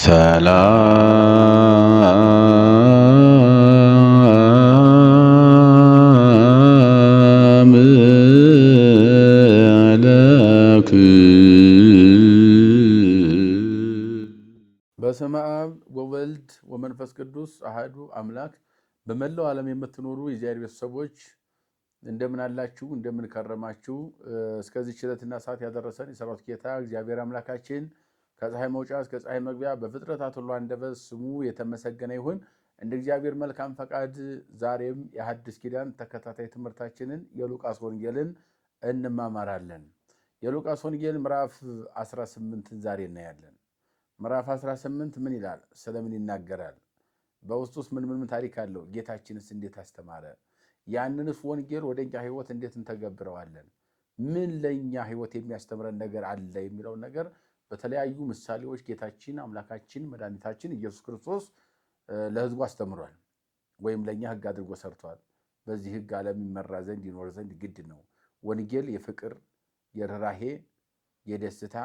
ሰላም በስመ አብ ወወልድ ወመንፈስ ቅዱስ አሐዱ አምላክ። በመላው ዓለም የምትኖሩ የእግዚአብሔር ቤተሰቦች እንደምን አላችሁ? እንደምን ከረማችሁ? እስከዚህ ዕለትና ሰዓት ያደረሰን የሰራዊት ጌታ እግዚአብሔር አምላካችን ከፀሐይ መውጫ እስከ ፀሐይ መግቢያ በፍጥረታት ሁሉ አንደበት ስሙ የተመሰገነ ይሁን። እንደ እግዚአብሔር መልካም ፈቃድ ዛሬም የሐዲስ ኪዳን ተከታታይ ትምህርታችንን የሉቃስ ወንጌልን እንማማራለን። የሉቃስ ወንጌል ምዕራፍ 18ን ዛሬ እናያለን። ምዕራፍ 18 ምን ይላል? ስለምን ይናገራል? በውስጡስ ምን ታሪክ አለው? ጌታችንስ እንዴት አስተማረ? ያንንስ ወንጌል ወደኛ ህይወት እንዴት እንተገብረዋለን? ምን ለኛ ህይወት የሚያስተምረን ነገር አለ የሚለውን ነገር በተለያዩ ምሳሌዎች ጌታችን አምላካችን መድኃኒታችን ኢየሱስ ክርስቶስ ለህዝቡ አስተምሯል፣ ወይም ለኛ ህግ አድርጎ ሰርቷል። በዚህ ህግ ዓለም ይመራ ዘንድ ይኖር ዘንድ ግድ ነው። ወንጌል የፍቅር፣ የርህራሄ፣ የደስታ፣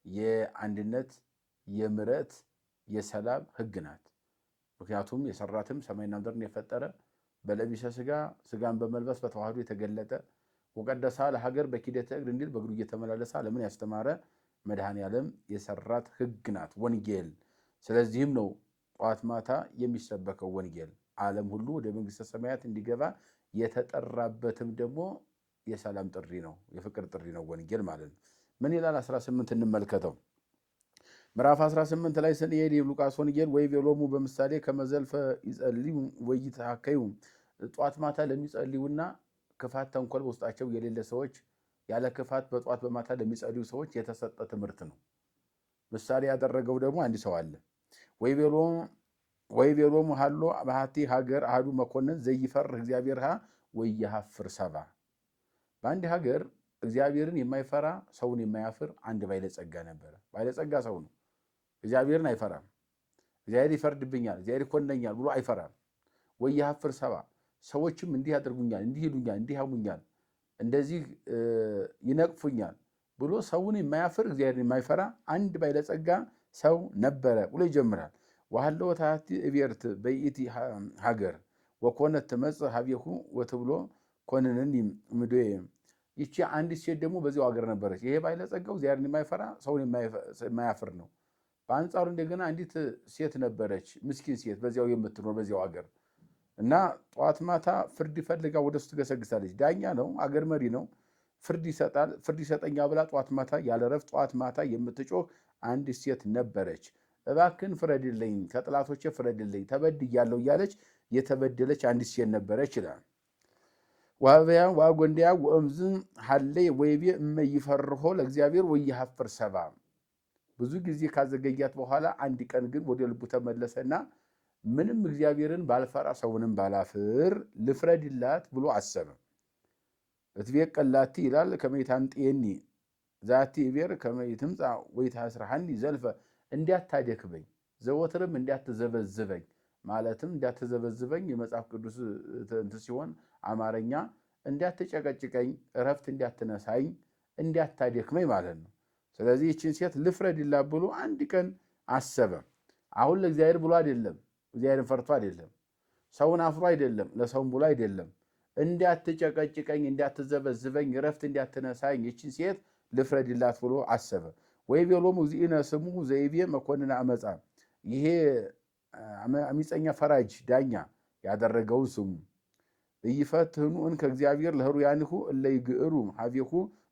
የአንድነት፣ የምሕረት፣ የሰላም ህግ ናት። ምክንያቱም የሰራትም ሰማይና ምድርን የፈጠረ በለቢሰ ስጋ ስጋን በመልበስ በተዋህዶ የተገለጠ ወቀደሳ ለሀገር በኪደተ እግር እንዲል በእግሩ እየተመላለሰ ዓለምን ያስተማረ መድኃኔ ዓለም የሰራት ህግ ናት ወንጌል። ስለዚህም ነው ጠዋት ማታ የሚሰበከው ወንጌል ዓለም ሁሉ ወደ መንግስተ ሰማያት እንዲገባ የተጠራበትም ደግሞ የሰላም ጥሪ ነው፣ የፍቅር ጥሪ ነው ወንጌል ማለት ነው። ምን ይላል? 18 እንመልከተው። ምዕራፍ 18 ላይ ስንሄድ የሉቃስ ወንጌል ወይቤሎሙ በምሳሌ ከመዘልፈ ይጸልዩ ወይትሐከዩ፣ ጠዋት ማታ ለሚጸልዩና ክፋት ተንኮል በውስጣቸው የሌለ ሰዎች ያለ ክፋት በጠዋት በማታ ለሚጸልዩ ሰዎች የተሰጠ ትምህርት ነው። ምሳሌ ያደረገው ደግሞ አንድ ሰው አለ። ወይቤሎሙ ሀሎ በሃቲ ሀገር አሐዱ መኮንን ዘይፈርህ እግዚአብሔርሃ ወይሐፍር ሰብአ። በአንድ ሀገር እግዚአብሔርን የማይፈራ ሰውን የማያፍር አንድ ባለጸጋ ነበረ። ባለጸጋ ሰው ነው፣ እግዚአብሔርን አይፈራም። እግዚአብሔር ይፈርድብኛል፣ እግዚአብሔር ይኮነኛል ብሎ አይፈራም። ወይሐፍር ሰብአ፣ ሰዎችም እንዲህ ያደርጉኛል፣ እንዲህ ይሉኛል፣ እንዲህ ያሙኛል፣ እንደዚህ ይነቅፉኛል ብሎ ሰውን የማያፍር እግዚአብሔርን የማይፈራ አንድ ባለጸጋ ሰው ነበረ ብሎ ይጀምራል። ወሀሎ ታሕቲ እቤርት በይእቲ ሀገር ወኮነት ትመጽእ ሀቤሁ ወትብሎ ኮንነኒ ምድዌ። ይቺ አንዲት ሴት ደግሞ በዚያው ሀገር ነበረች። ይሄ ባለጸጋው እግዚአብሔርን የማይፈራ ሰውን የማያፍር ነው። በአንጻሩ እንደገና አንዲት ሴት ነበረች፣ ምስኪን ሴት በዚያው የምትኖር በዚያው ሀገር እና ጠዋት ማታ ፍርድ ፈልጋ ወደ እሱ ትገሰግሳለች። ዳኛ ነው፣ አገር መሪ ነው፣ ፍርድ ይሰጣል። ፍርድ ይሰጠኛ ብላ ጠዋት ማታ ያለ እረፍት ጠዋት ማታ የምትጮህ አንዲት ሴት ነበረች። እባክን ፍረድልኝ፣ ከጥላቶቼ ፍረድልኝ፣ ተበድያለሁ እያለች የተበደለች አንዲት ሴት ነበረች ይላል። ዋህበያ ዋጎንዲያ ወእምዝ ሀለይ ወይቤ እመ ይፈርሆ ለእግዚአብሔር ወይሐፍር ሰብአ። ብዙ ጊዜ ካዘገያት በኋላ አንድ ቀን ግን ወደ ልቡ ተመለሰና ምንም እግዚአብሔርን ባልፈራ ሰውንም ባላፍር ልፍረድላት ብሎ አሰበ። እትቤቀላቲ ይላል ከመይታምጤኒ ዛቲ እቤር ከመይትምፃ ወይታስርሐኒ ዘልፈ፣ እንዲያታደክበኝ ዘወትርም እንዲያትዘበዝበኝ፣ ማለትም እንዲያትዘበዝበኝ የመጽሐፍ ቅዱስ እንትን ሲሆን አማርኛ እንዲያትጨቀጭቀኝ፣ እረፍት እንዲያትነሳኝ፣ እንዲያታደክመኝ ማለት ነው። ስለዚህ ይችን ሴት ልፍረድላት ብሎ አንድ ቀን አሰበ። አሁን ለእግዚአብሔር ብሎ አይደለም፣ እግዚአብሔርን ፈርቶ አይደለም፣ ሰውን አፍሮ አይደለም፣ ለሰውን ብሎ አይደለም። እንዲያትጨቀጭቀኝ፣ እንዲያትዘበዝበኝ፣ እረፍት እንዲያትነሳኝ ይችን ሴት ልፍረድላት ብሎ አሰበ። ወይቤሎሙ እግዚእነ ስሙ ዘይቤ መኮንነ አመፃ። ይሄ አመፀኛ ፈራጅ ዳኛ ያደረገውን ስሙ። ኢይፈትኑ እንከ እግዚአብሔር ለሕሩያኒሁ እለ ይግዕሩ ሀቤሁ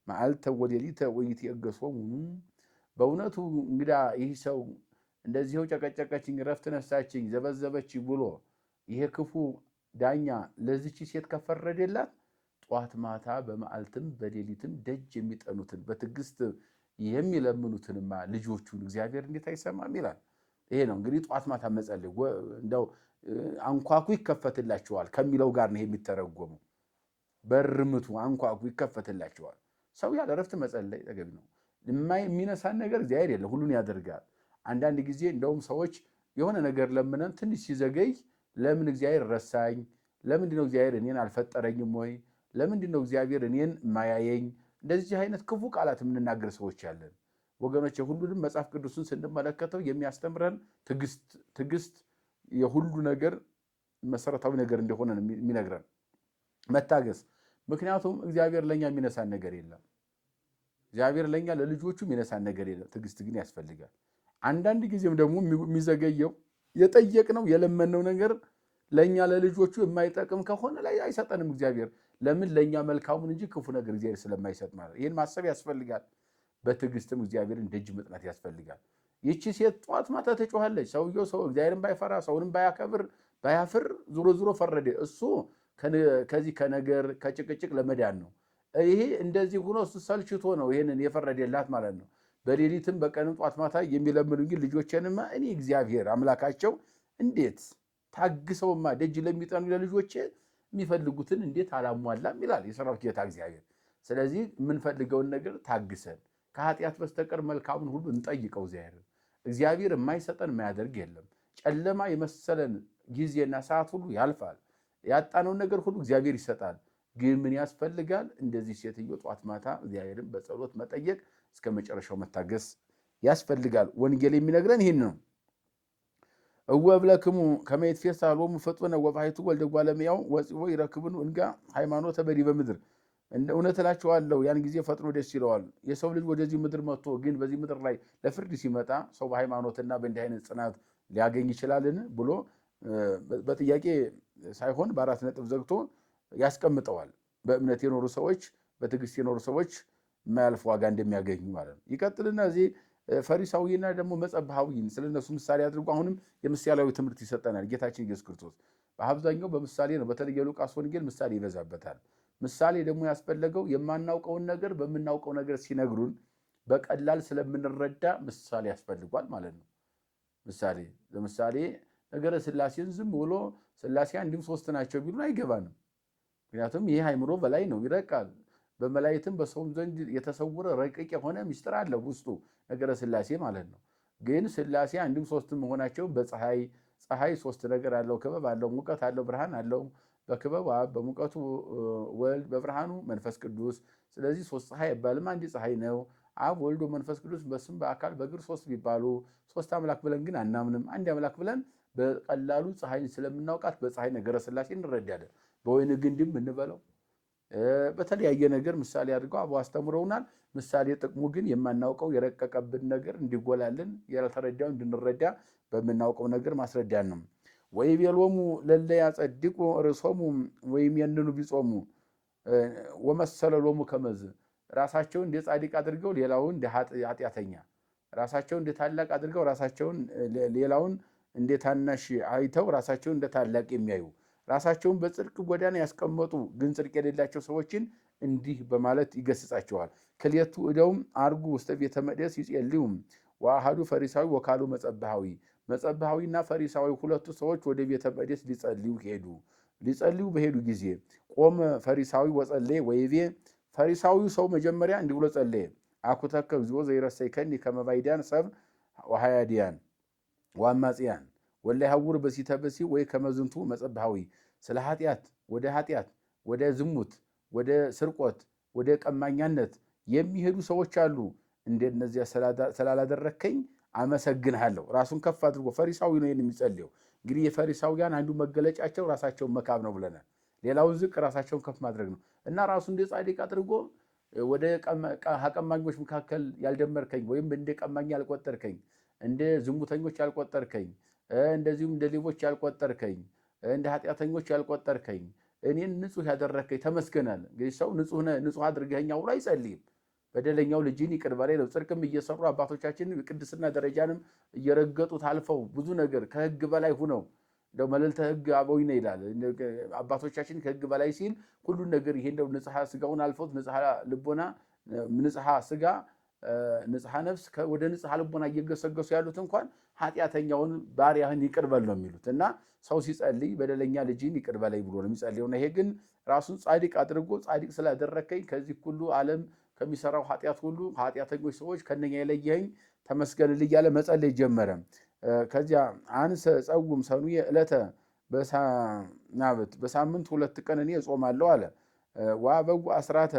መዓልተ ወሌሊተ ወይትየገሶሙ። በእውነቱ እንግዳ ይህ ሰው እንደዚሁ ጨቀጨቀችኝ፣ እረፍት ነሳችኝ፣ ዘበዘበችኝ ብሎ ይሄ ክፉ ዳኛ ለዚች ሴት ከፈረደላት ጠዋት ማታ በመዓልትም በሌሊትም ደጅ የሚጠኑትን በትዕግስት የሚለምኑትንማ ልጆቹን እግዚአብሔር እንዴት አይሰማም ይላል። ይሄ ነው እንግዲህ ጠዋት ማታ መጸለይ። እንደው አንኳኩ ይከፈትላቸዋል ከሚለው ጋር ነው የሚተረጎመው። በርምቱ አንኳኩ ይከፈትላቸዋል። ሰው ያለ እረፍት መጸለይ ተገቢ ነው። የሚነሳን ነገር እግዚአብሔር የለም፣ ሁሉን ያደርጋል። አንዳንድ ጊዜ እንደውም ሰዎች የሆነ ነገር ለምነን ትንሽ ሲዘገይ ለምን እግዚአብሔር ረሳኝ? ለምንድነው እግዚአብሔር እኔን አልፈጠረኝም ወይ? ለምንድነው እግዚአብሔር እኔን ማያየኝ? እንደዚህ አይነት ክፉ ቃላት የምንናገር ሰዎች አለን። ወገኖች ሁሉንም መጽሐፍ ቅዱስን ስንመለከተው የሚያስተምረን ትዕግስት የሁሉ ነገር መሰረታዊ ነገር እንደሆነ የሚነግረን መታገስ። ምክንያቱም እግዚአብሔር ለኛ የሚነሳን ነገር የለም። እግዚአብሔር ለኛ ለልጆቹ የሚነሳን ነገር የለም። ትዕግስት ግን ያስፈልጋል። አንዳንድ ጊዜም ደግሞ የሚዘገየው የጠየቅነው የለመነው ነገር ለኛ ለልጆቹ የማይጠቅም ከሆነ ላይ አይሰጠንም እግዚአብሔር። ለምን? ለኛ መልካሙን እንጂ ክፉ ነገር እግዚአብሔር ስለማይሰጥ ማለት። ይህን ማሰብ ያስፈልጋል። በትዕግስትም እግዚአብሔርን ደጅ መጥናት ያስፈልጋል። ይቺ ሴት ጧት ማታ ተጮኻለች። ሰውየው እግዚአብሔርን ባይፈራ ሰውንም ባያፍር ዙሮ ፈረደ። እሱ ከዚህ ከነገር ከጭቅጭቅ ለመዳን ነው። ይሄ እንደዚህ ሆኖ እሱ ሰልችቶ ነው ይሄንን የፈረደላት ማለት ነው። በሌሊትም በቀንም ጧት ማታ የሚለምኑ ግን ልጆቼንማ እኔ እግዚአብሔር አምላካቸው እንዴት ታግሰውማ ደጅ ለሚጠኑ ለልጆቼ የሚፈልጉትን እንዴት አላሟላም ይላል የሰራዊት ጌታ እግዚአብሔር። ስለዚህ የምንፈልገውን ነገር ታግሰን ከኃጢአት በስተቀር መልካሙን ሁሉ እንጠይቀው እግዚአብሔር። እግዚአብሔር የማይሰጠን የማያደርግ የለም። ጨለማ የመሰለን ጊዜና ሰዓት ሁሉ ያልፋል። ያጣነውን ነገር ሁሉ እግዚአብሔር ይሰጣል። ግን ምን ያስፈልጋል? እንደዚህ ሴትዮ ጧት ማታ እግዚአብሔርን በጸሎት መጠየቅ፣ እስከ መጨረሻው መታገስ ያስፈልጋል። ወንጌል የሚነግረን ይህን ነው። እወብለክሙ ከመ ይትፌሳህ ሎሙ ፍጡነ ወባሕቱ ወልደ እጓለ እመሕያው ወፂኦ ይረክብኑ እንጋ ሃይማኖተ በዲበ ምድር። እውነት እላችኋለሁ ያን ጊዜ ፈጥኖ ደስ ይለዋል። የሰው ልጅ ወደዚህ ምድር መጥቶ ግን በዚህ ምድር ላይ ለፍርድ ሲመጣ ሰው በሃይማኖትና በእንዲህ አይነት ጽናት ሊያገኝ ይችላልን ብሎ በጥያቄ ሳይሆን በአራት ነጥብ ዘግቶ ያስቀምጠዋል። በእምነት የኖሩ ሰዎች፣ በትዕግስት የኖሩ ሰዎች የማያልፍ ዋጋ እንደሚያገኙ ማለት ነው። ይቀጥልና እዚህ ፈሪሳዊና ደግሞ መጸብሐዊን ስለነሱ ምሳሌ አድርጎ አሁንም የምሳሌያዊ ትምህርት ይሰጠናል ጌታችን ኢየሱስ ክርስቶስ። በአብዛኛው በምሳሌ ነው። በተለይ የሉቃስ ወንጌል ምሳሌ ይበዛበታል። ምሳሌ ደግሞ ያስፈለገው የማናውቀውን ነገር በምናውቀው ነገር ሲነግሩን በቀላል ስለምንረዳ ምሳሌ ያስፈልጓል ማለት ነው። ለምሳሌ ነገረ ሥላሴን ዝም ብሎ ሥላሴ አንድም ሶስት ናቸው ቢሉን አይገባንም። ምክንያቱም ይህ አእምሮ በላይ ነው፣ ይረቃል። በመላእክትም በሰውም ዘንድ የተሰወረ ረቂቅ የሆነ ምስጢር አለ ውስጡ ነገረ ሥላሴ ማለት ነው። ግን ሥላሴ አንድም ሶስትም መሆናቸው ፀሐይ ሶስት ነገር አለው፣ ክበብ አለው፣ ሙቀት አለው፣ ብርሃን አለው። በክበቡ አብ፣ በሙቀቱ ወልድ፣ በብርሃኑ መንፈስ ቅዱስ። ስለዚህ ሶስት ፀሐይ አይባልም፣ አንድ ፀሐይ ነው። አብ ወልድ መንፈስ ቅዱስ በስም በአካል በግብር ሶስት ቢባሉ ሶስት አምላክ ብለን ግን አናምንም። አንድ አምላክ ብለን በቀላሉ ፀሐይን ስለምናውቃት በፀሐይ ነገረ ሥላሴ እንረዳለን። በወይን ግንድም እንበለው በተለያየ ነገር ምሳሌ አድርገው አበው አስተምረውናል። ምሳሌ ጥቅሙ ግን የማናውቀው የረቀቀብን ነገር እንዲጎላልን ያልተረዳው እንድንረዳ በምናውቀው ነገር ማስረዳን ነው። ወይቤሎሙ ለለ ያጸድቁ ርእሶሙ ወይም የንኑ ቢጾሙ ወመሰለሎሙ ከመዝ። ራሳቸውን እንደ ጻድቅ አድርገው ሌላውን እንደ ኃጢአተኛ፣ ራሳቸውን እንደ ታላቅ አድርገው ሌላውን እንደ ታናሽ አይተው ራሳቸውን እንደ ታላቅ የሚያዩ፣ ራሳቸውን በጽድቅ ጎዳና ያስቀመጡ ግን ጽድቅ የሌላቸው ሰዎችን እንዲህ በማለት ይገስጻቸዋል። ክልኤቱ እደውም አርጉ ውስተ ቤተ መቅደስ ይጼልዩ ወአሐዱ ፈሪሳዊ ወካልኡ መጸብሐዊ። መጸብሐዊና ፈሪሳዊ ሁለቱ ሰዎች ወደ ቤተ መቅደስ ሊጸልዩ በሄዱ ጊዜ ቆመ ፈሪሳዊ ወጸለየ ወይቤ። ፈሪሳዊው ሰው መጀመሪያ እንዲህ ብሎ ጸለየ። አኩተከ እግዚኦ ዘይረሰይከኒ ከመ ባዕዳን ሰብእ ወኃያድያን ወአማጽያን ወላይሐውር በሲተ ብእሲ ወይ ከመ ዝንቱ መጸብሐዊ። ስለ ኃጢአት ወደ ዝሙት፣ ወደ ስርቆት፣ ወደ ቀማኛነት የሚሄዱ ሰዎች አሉ። እንደነዚያ ስላላደረከኝ አመሰግንሃለሁ። ራሱን ከፍ አድርጎ ፈሪሳዊ ነው የሚጸልየው። እንግዲህ የፈሪሳውያን አንዱ መገለጫቸው ራሳቸውን መካብ ነው ብለናል። ሌላውን ዝቅ ራሳቸውን ከፍ ማድረግ ነው እና ራሱ እንደ ጻድቅ አድርጎ ወደ ቀማኞች መካከል ያልደመርከኝ ወይም እንደ ቀማኛ ያልቆጠርከኝ፣ እንደ ዝሙተኞች ያልቆጠርከኝ፣ እንደዚሁም እንደ ሌቦች ያልቆጠርከኝ፣ እንደ ኃጢአተኞች ያልቆጠርከኝ፣ እኔን ንጹሕ ያደረከኝ ተመስገናል። እንግዲህ ሰው ንጹሕ አድርገኸኛል ብሎ አይጸልይም። በደለኛው ልጅን ይቅር በላይ ነው። ጽድቅም እየሰሩ አባቶቻችን ቅድስና ደረጃንም እየረገጡት አልፈው ብዙ ነገር ከሕግ በላይ ሁነው እንደው መልዕልተ ሕግ አበዊነ ይላል አባቶቻችን። ከሕግ በላይ ሲል ሁሉን ነገር ይሄ እንደው ንጽሐ ስጋውን አልፈውት ንጽሐ ልቦና፣ ንጽሐ ስጋ፣ ንጽሐ ነፍስ ወደ ንጽሐ ልቦና እየገሰገሱ ያሉት እንኳን ኃጢአተኛውን ባሪያህን ይቅር በል ነው የሚሉት። እና ሰው ሲጸልይ በደለኛ ልጅን ይቅር በላይ ብሎ ነው የሚጸልየውና ይሄ ግን ራሱን ጻድቅ አድርጎ ጻድቅ ስላደረከኝ ከዚህ ሁሉ ዓለም ከሚሰራው ኃጢአት ሁሉ ኃጢአተኞች ሰዎች ከነኛ የለየኸኝ ተመስገንልኝ እያለ መጸለይ ጀመረ። ከዚያ አንሰ ጸውም ሰኑየ ዕለተ በሳምንት 2 ቀን እኔ እጾማለሁ አለ። ወአበው አስራተ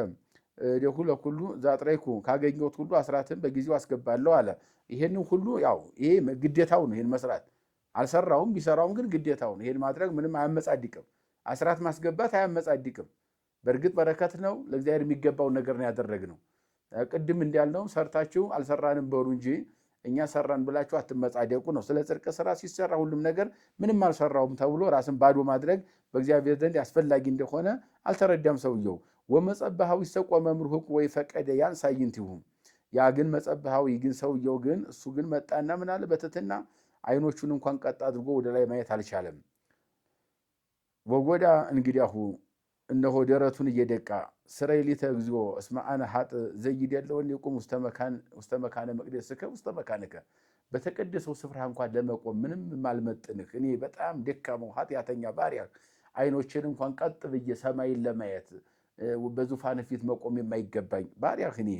ደሁ ለኩሉ ዛጥረይኩ ካገኘሁት ሁሉ አስራትን በጊዜው አስገባለሁ አለ። ይሄንን ሁሉ ያው ይሄ ግዴታው ነው። ይሄን መስራት አልሰራውም፣ ቢሰራውም ግን ግዴታው ነው። ይሄን ማድረግ ምንም አያመጻድቅም። አስራት ማስገባት አያመጻድቅም። በእርግጥ በረከት ነው። ለእግዚአብሔር የሚገባውን ነገር ነው ያደረግነው። ቅድም እንዳልነው ሰርታችሁ አልሰራንም በሉ እንጂ እኛ ሰራን ብላችሁ አትመጻደቁ ነው። ስለ ጽድቅ ስራ ሲሰራ ሁሉም ነገር ምንም አልሰራውም ተብሎ ራስን ባዶ ማድረግ በእግዚአብሔር ዘንድ አስፈላጊ እንደሆነ አልተረዳም ሰውየው። ወመጸባሃዊ ሰቆመ ምርሁቅ ወይ ፈቀደ ያን ሳይንቲሁም ያ ግን መጸባሃዊ ግን ሰውየው ግን እሱ ግን መጣና ምን አለ በትትና አይኖቹን እንኳን ቀጥ አድርጎ ወደ ላይ ማየት አልቻለም። ወጎዳ እንግዲያሁ እነሆ ደረቱን እየደቃ ስረይ ሊተ እግዚኦ እስመ አነ ሀጥ ዘይድ ያለውን ይቁም ውስተ መካነ መቅደስከ ውስተ መካነከ በተቀደሰው ስፍራ እንኳን ለመቆም ምንም ማልመጥንህ እኔ በጣም ደካማው ኃጢአተኛ ባሪያ አይኖችን እንኳን ቀጥ ብዬ ሰማይን ለማየት በዙፋን ፊት መቆም የማይገባኝ ባሪያህ እኔ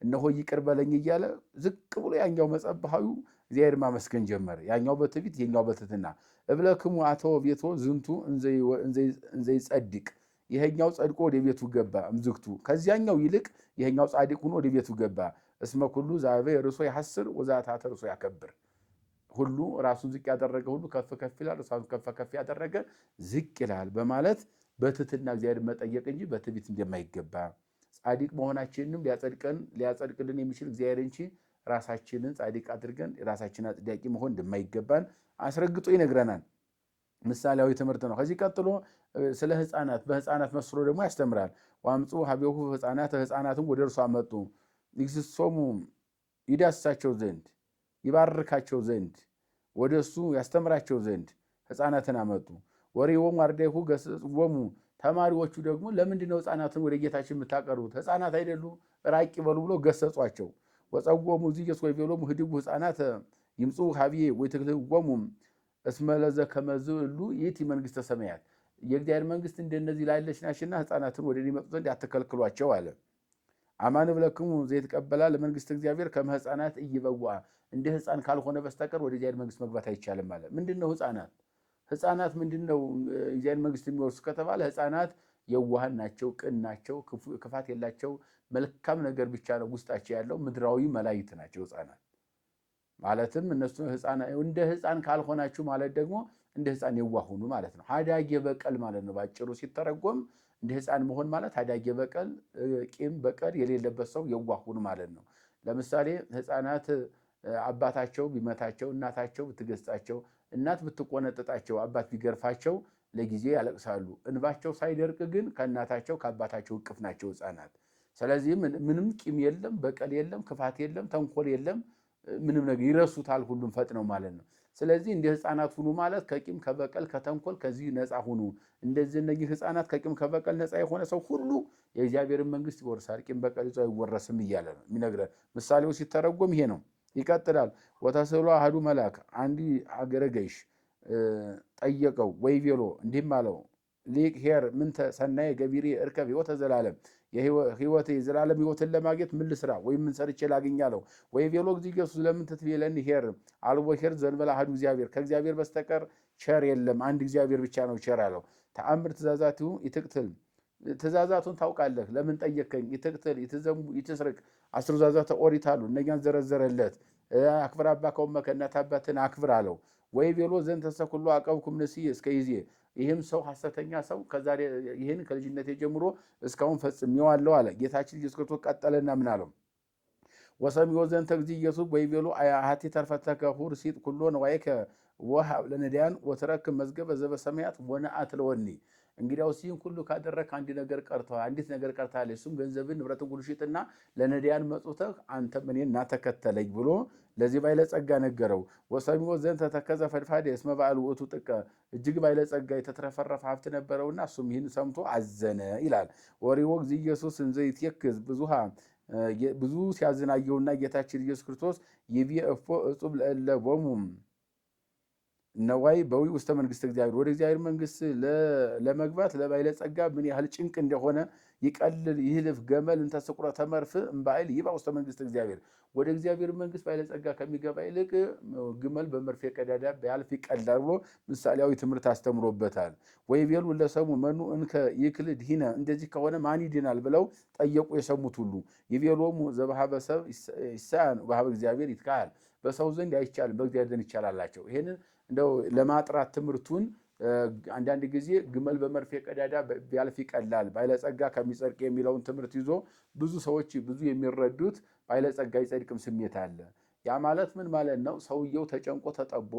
እነሆ ይቅር በለኝ እያለ ዝቅ ብሎ ያኛው መጸባሃዩ እግዚአብሔር ማመስገን ጀመረ። ያኛው በትዕቢት የኛው በትህትና እብለክሙ አተወ ቤቶ ዝንቱ እንዘይ ጸድቅ ይሄኛው ጸድቆ ወደ ቤቱ ገባ እምዝግቱ ከዚያኛው ይልቅ ይሄኛው ጻድቅ ሆኖ ወደ ቤቱ ገባ። እስመ ኩሉ ዛበ ርሶ ያሐስር ወዛታተ ርሶ ያከብር ሁሉ ራሱን ዝቅ ያደረገ ሁሉ ከፍ ከፍ ይላል፣ ራሱን ከፍ ከፍ ያደረገ ዝቅ ይላል በማለት በትህትና እግዚአብሔር መጠየቅ እንጂ በትዕቢት እንደማይገባ ጻድቅ መሆናችንንም ሊያጸድቅልን የሚችል እግዚአብሔር እንጂ ራሳችንን ጻድቅ አድርገን ራሳችንን አጽዳቂ መሆን እንደማይገባን አስረግጦ ይነግረናል። ምሳሌያዊ ትምህርት ነው። ከዚህ ቀጥሎ ስለ ህፃናት በህፃናት መስሎ ደግሞ ያስተምራል። ዋምፁ ሀቤሁ ህፃናትን ወደ እርሱ አመጡ ይግስጾሙ ይዳስሳቸው ዘንድ ይባርካቸው ዘንድ ወደ እሱ ያስተምራቸው ዘንድ ህፃናትን አመጡ። ወሬዎሙ አርዳይሁ ገሰጽዎሙ ተማሪዎቹ ደግሞ ለምንድን ነው ህፃናትን ወደ ጌታችን የምታቀርቡት? ህፃናት አይደሉ ራቅ ይበሉ ብሎ ገሰጿቸው። ወጸዎሙ ኢየሱስ ወይቤሎሙ ህድጉ ህፃናት ይምፁ ሀብዬ ወይትክልዎሙ እስመ ለዘከመዝ እሉ ይእቲ መንግሥተ ሰማያት የእግዚአብሔር መንግስት እንደነዚህ ላለች ናችና ህፃናትን ወደ እኔ ይመጡ ዘንድ አትከልክሏቸው አለ። አማን እብለክሙ ዘይትቀበላ ለመንግስት እግዚአብሔር ከመ ህፃናት ኢይበውአ እንደ ህፃን ካልሆነ በስተቀር ወደ እግዚአብሔር መንግስት መግባት አይቻልም አለ። ምንድነው ህፃናት? ህፃናት ምንድነው እግዚአብሔር መንግስት የሚወርሱ ከተባለ ህፃናት የዋሃን ናቸው፣ ቅን ናቸው፣ ክፋት የላቸው፣ መልካም ነገር ብቻ ነው ውስጣቸው ያለው፣ ምድራዊ መላእክት ናቸው ህፃናት። ማለትም እነሱ እንደ ህፃን ካልሆናችሁ ማለት ደግሞ እንደ ህፃን የዋህ ሁኑ ማለት ነው። ሀዳጌ በቀል ማለት ነው ባጭሩ ሲተረጎም እንደ ህፃን መሆን ማለት ሀዳጌ በቀል ቂም በቀል የሌለበት ሰው የዋህ ሁኑ ማለት ነው። ለምሳሌ ህፃናት አባታቸው ቢመታቸው እናታቸው ብትገስጻቸው እናት ብትቆነጥጣቸው አባት ቢገርፋቸው ለጊዜ ያለቅሳሉ። እንባቸው ሳይደርቅ ግን ከእናታቸው ከአባታቸው እቅፍ ናቸው ህፃናት። ስለዚህ ምንም ቂም የለም፣ በቀል የለም፣ ክፋት የለም፣ ተንኮል የለም፣ ምንም ነገር ይረሱታል ሁሉም ፈጥነው ማለት ነው። ስለዚህ እንደ ህፃናት ሁኑ ማለት ከቂም ከበቀል ከተንኮል ከዚህ ነፃ ሁኑ። እንደዚህ እነዚህ ህፃናት ከቂም ከበቀል ነፃ የሆነ ሰው ሁሉ የእግዚአብሔርን መንግስት ይወርሳል፣ ቂም በቀል ይዞ አይወረስም እያለ ነው የሚነግረን። ምሳሌው ሲተረጎም ይሄ ነው። ይቀጥላል። ወተስእሎ አሐዱ መልአክ አንዲ አገረ ገይሽ ጠየቀው ወይ ቤሎ እንዲህም አለው ሊቅ ኄር ምንተ ሰናየ ገቢሬ እርከብ ሕይወተ ዘላለም የህይወት የዘላለም ህይወትን ለማግኘት ምን ልስራ ወይም ምን ሰርቼ ላገኛለሁ? ወይ ቤሎ ጊዜ ኢየሱስ ለምን ትትቤለኒ ኄር አልቦ ኄር ዘእንበለ አሐዱ እግዚአብሔር ከእግዚአብሔር በስተቀር ቸር የለም፣ አንድ እግዚአብሔር ብቻ ነው ቸር አለው። ተአምር ትእዛዛቲሁ ይትቅትል ትእዛዛቱን ታውቃለህ ለምን ጠየከኝ? ይትቅትል ይትስርቅ 10 ትእዛዛተ ኦሪት አሉ እነኛን ዘረዘረለት። አክብር አባከ ወእመከ እናት አባትን አክብር አለው። ወይ ቤሎ ዘንተ ኩሉ አቀብኩም ንስዬ እስከ ይዜ ይህም ሰው ሐሰተኛ ሰው ከዛሬ ይህን ከልጅነቴ ጀምሮ እስካሁን ፈጽሜዋለሁ አለ። ጌታችን ኢየሱስ ክርስቶስ ቀጠለና ምን አለው? ወሰምዮ ዘንተ እግዚእ ኢየሱስ ወይ ቤሎ አሐቲ ተርፈተከ ሁር ሲጥ ኩሎ ነዋይከ ወሀብ ለነዳያን ወትረክብ መዝገበ ዘበሰማያት ወነአት ለወኒ እንግዲያውስ ይህን ሁሉ ካደረግህ አንድ ነገር ቀርተዋል፣ አንዲት ነገር ቀርታለች። እሱም ገንዘብን ንብረትን ሁሉ ሽጥና ለነዳያን መጽውተህ አንተም እኔን ና ተከተለኝ ብሎ ለዚህ ባለጸጋ ነገረው። ወሰሚዖ ዘንተ ተከዘ ፈድፋደ እስመ በዓሉ ውእቱ ጥቀ እጅግ ባለጸጋ የተትረፈረፈ ሀብት ነበረውና እሱም ይህን ሰምቶ አዘነ ይላል። ወሪዎ እግዚእ ኢየሱስ እንዘ ይትየክዝ ብዙ ሲያዝናየውና ጌታችን ኢየሱስ ክርስቶስ ይቤ እፎ እጹብ ለእለ ቦሙ ነዋይ በዊ ውስተ መንግስት እግዚአብሔር ወደ እግዚአብሔር መንግስት ለመግባት ለባለጸጋ ምን ያህል ጭንቅ እንደሆነ ይቀልል ይህልፍ ገመል እንተ ስቁረተ መርፍ እምባይል ይባ ውስተ መንግስት እግዚአብሔር ወደ እግዚአብሔር መንግስት ባለጸጋ ከሚገባ ይልቅ ግመል በመርፌ ቀዳዳ ቢያልፍ ይቀላል ብሎ ምሳሌያዊ ትምህርት አስተምሮበታል። ወይ ቤሉ ለሰሙ መኑ እንከ ይክልድ ሂነ እንደዚህ ከሆነ ማን ይድናል ብለው ጠየቁ የሰሙት ሁሉ ይቤሎሙ ዘበሃበ ሰብ ይሳን በሃበ እግዚአብሔር ይትካል በሰው ዘንድ አይቻልም በእግዚአብሔር ዘንድ ይቻላላቸው። ይሄንን እንደው ለማጥራት ትምህርቱን አንዳንድ ጊዜ ግመል በመርፌ ቀዳዳ ቢያልፍ ይቀላል ባለጸጋ ከሚጸድቅ የሚለውን ትምህርት ይዞ ብዙ ሰዎች ብዙ የሚረዱት ባለጸጋ ይጸድቅም ስሜት አለ። ያ ማለት ምን ማለት ነው? ሰውየው ተጨንቆ ተጠቦ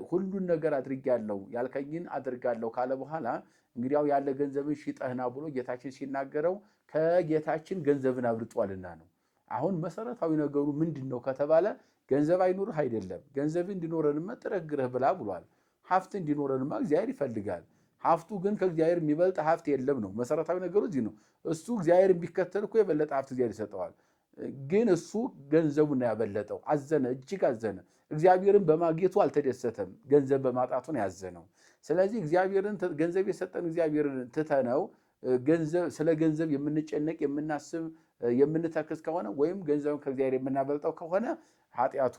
ሁሉን ነገር አድርጌያለሁ ያልከኝን አድርጋለሁ ካለ በኋላ እንግዲያው ያለ ገንዘብን ሽጠህና ብሎ ጌታችን ሲናገረው ከጌታችን ገንዘብን አብልጧልና ነው። አሁን መሰረታዊ ነገሩ ምንድን ነው ከተባለ ገንዘብ አይኑርህ አይደለም። ገንዘብ እንዲኖረንማ ጥረግረህ ብላ ብሏል። ሀብት እንዲኖረንማ እግዚአብሔር ይፈልጋል። ሀብቱ ግን ከእግዚአብሔር የሚበልጥ ሀብት የለም ነው መሰረታዊ ነገሩ እዚህ ነው። እሱ እግዚአብሔር ቢከተል እኮ የበለጠ ሀብት እግዚአብሔር ይሰጠዋል። ግን እሱ ገንዘቡን ያበለጠው አዘነ፣ እጅግ አዘነ። እግዚአብሔርን በማግኘቱ አልተደሰተም፣ ገንዘብ በማጣቱ ነው ያዘነው። ስለዚህ እግዚአብሔርን ገንዘብ የሰጠን እግዚአብሔርን ትተነው ስለ ገንዘብ የምንጨነቅ የምናስብ የምንተክስ ከሆነ ወይም ገንዘብን ከእግዚአብሔር የምናበልጠው ከሆነ ኃጢአቱ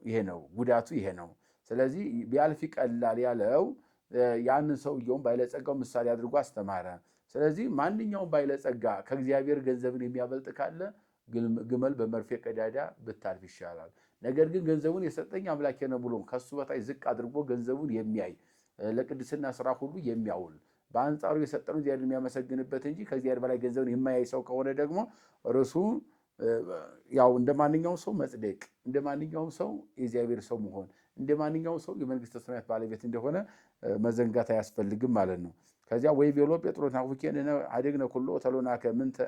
ይሄ ነው፣ ጉዳቱ ይሄ ነው። ስለዚህ ቢያልፍ ይቀላል ያለው ያንን ሰውየውን ባለጸጋው ምሳሌ አድርጎ አስተማረ። ስለዚህ ማንኛውም ባለጸጋ ከእግዚአብሔር ገንዘብን የሚያበልጥ ካለ ግመል በመርፌ ቀዳዳ ብታልፍ ይሻላል። ነገር ግን ገንዘቡን የሰጠኝ አምላኬ ነው ብሎ ከሱ በታች ዝቅ አድርጎ ገንዘቡን የሚያይ ለቅድስና ስራ ሁሉ የሚያውል በአንጻሩ የሰጠነው እግዚአብሔር የሚያመሰግንበት እንጂ ከእግዚአብሔር በላይ ገንዘብን የማያይ ሰው ከሆነ ደግሞ እርሱ ያው እንደ ማንኛውም ሰው መጽደቅ፣ እንደ ማንኛውም ሰው የእግዚአብሔር ሰው መሆን፣ እንደ ማንኛውም ሰው የመንግስተ ሰማያት ባለቤት እንደሆነ መዘንጋት አያስፈልግም ማለት ነው። ከዚያ ወይ ቤሎ ጴጥሮስ ናሁኬን አደግነ ኩሎ ተሎናከ ምንተ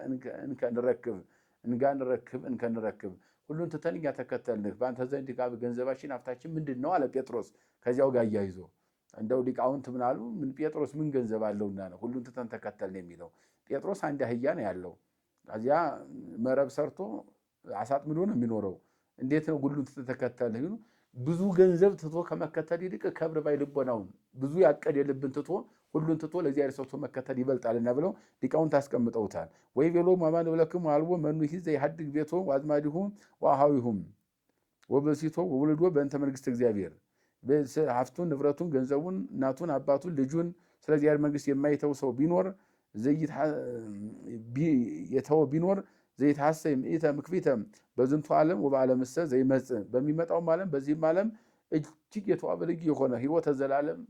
እንከ ንረክብ እንከ ንረክብ ሁሉን ትተን እኛ ተከተልንህ በአንተ ዘንድ ገንዘባችን ሀብታችን ምንድን ነው አለ ጴጥሮስ። ከዚያው ጋር እያይዞ እንደው ሊቃውንት ምን አሉ? ምን ጴጥሮስ ምን ገንዘብ አለውና ነው ሁሉን ትተን ተከተልን የሚለው? ጴጥሮስ አንድ አህያ ነው ያለው። ከዚያ መረብ ሰርቶ አሳጥምዶ ነው የሚኖረው። እንዴት ነው ሁሉን ትተን ተከተልን? ብዙ ገንዘብ ትቶ ከመከተል ይልቅ ከብር ባይ ልቦናውን ብዙ ያቀደ ልብን ትቶ ሁሉን ትቶ ለእግዚአብሔር ሰጥቶ መከተል ይበልጣልና ብለው ሊቃውንት አስቀምጠውታል። ወይ ቤሎ ማማን ብለክሙ አልቦ መኑ ሂዘ ይሐድግ ቤቶ ወአዝማዲሁ ወአሃዊሁም ወበሲቶ ወወልዶ በእንተ መንግስት እግዚአብሔር ሀብቱን ንብረቱን ገንዘቡን እናቱን አባቱን ልጁን ስለ እግዚአብሔር መንግስት የማይተው ሰው ቢኖር የተወ ቢኖር ዘይትሐሰይ ምኢተ ምክፊተ በዝንቱ ዓለም ወበዓለምሰ ዘይመጽእ በሚመጣውም ዓለም በዚህም ዓለም እጅግ የተዋበ ልዩ የሆነ ሕይወተ ዘላለም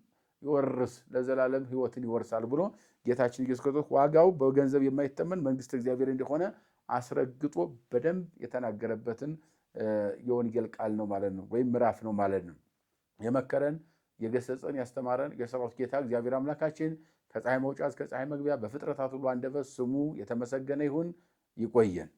ይወርስ ለዘላለም ሕይወትን ይወርሳል ብሎ ጌታችን ኢየሱስ ክርስቶስ ዋጋው በገንዘብ የማይተመን መንግስት እግዚአብሔር እንደሆነ አስረግጦ በደንብ የተናገረበትን የወንጌል ቃል ነው ማለት ነው፣ ወይም ምዕራፍ ነው ማለት ነው። የመከረን የገሰጸን ያስተማረን የሰራዊት ጌታ እግዚአብሔር አምላካችን ከፀሐይ መውጫ እስከ ፀሐይ መግቢያ በፍጥረታት ሁሉ አንደበት ስሙ የተመሰገነ ይሁን። ይቆየን።